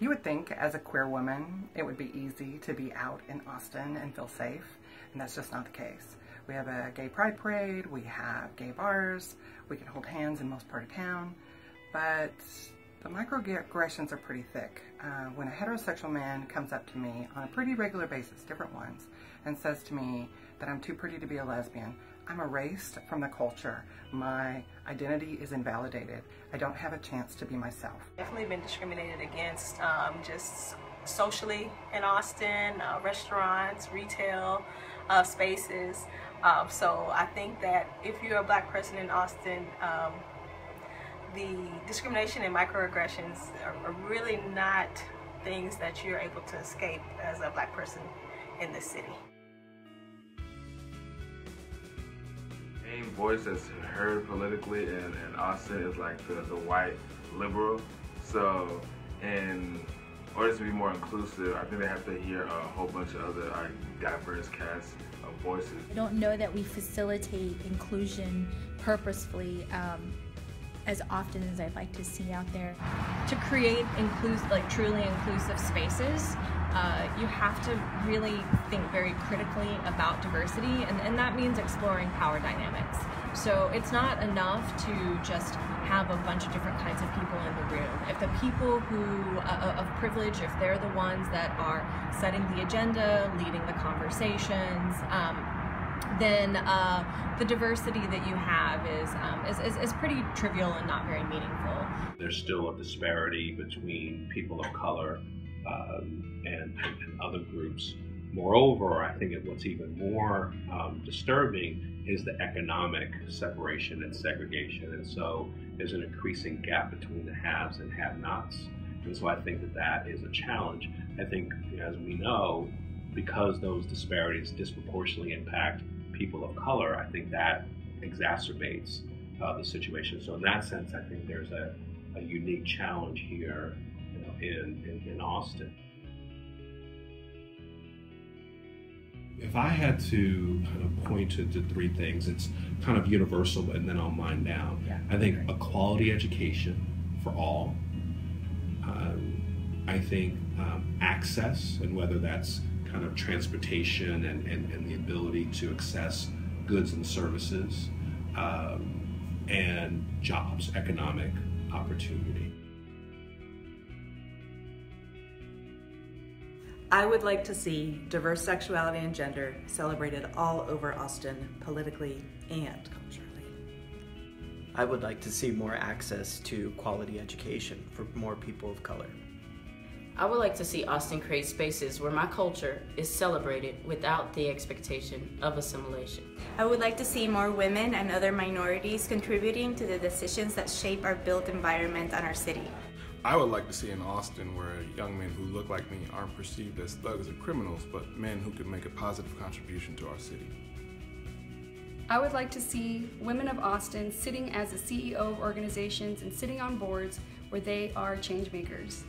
You would think as a queer woman it would be easy to be out in Austin and feel safe, and that's just not the case. We have a gay pride parade, we have gay bars, we can hold hands in most part of town, but the microaggressions are pretty thick. When a heterosexual man comes up to me on a pretty regular basis, different ones, and says to me that I'm too pretty to be a lesbian, I'm erased from the culture. My identity is invalidated. I don't have a chance to be myself. Definitely been discriminated against just socially in Austin, restaurants, retail spaces. So I think that if you're a black person in Austin, the discrimination and microaggressions are really not things that you're able to escape as a black person in this city. Main voice that's heard politically in Austin is like the white liberal. So in order to be more inclusive, I think they have to hear a whole bunch of other diverse casts of voices. I don't know that we facilitate inclusion purposefully as often as I'd like to see out there. To create truly inclusive spaces, you have to really think very critically about diversity, and that means exploring power dynamics. So it's not enough to just have a bunch of different kinds of people in the room. If the people who of privilege, if they're the ones that are setting the agenda, leading the conversations, then the diversity that you have is pretty trivial and not very meaningful. There's still a disparity between people of color and other groups. Moreover, I think what's even more disturbing is the economic separation and segregation. And so there's an increasing gap between the haves and have-nots. And so I think that is a challenge. I think, as we know, because those disparities disproportionately impact people of color, I think that exacerbates the situation. So in that sense, I think there's a unique challenge here, in Austin. If I had to kind of point to three things, it's kind of universal, and then I'll mine down. Yeah. I think a quality education for all. I think access, and whether that's kind of transportation and the ability to access goods and services, and jobs, economic opportunity. I would like to see diverse sexuality and gender celebrated all over Austin, politically and culturally. I would like to see more access to quality education for more people of color. I would like to see Austin create spaces where my culture is celebrated without the expectation of assimilation. I would like to see more women and other minorities contributing to the decisions that shape our built environment and our city. I would like to see an Austin where young men who look like me aren't perceived as thugs or criminals, but men who could make a positive contribution to our city. I would like to see women of Austin sitting as the CEO of organizations and sitting on boards where they are change makers.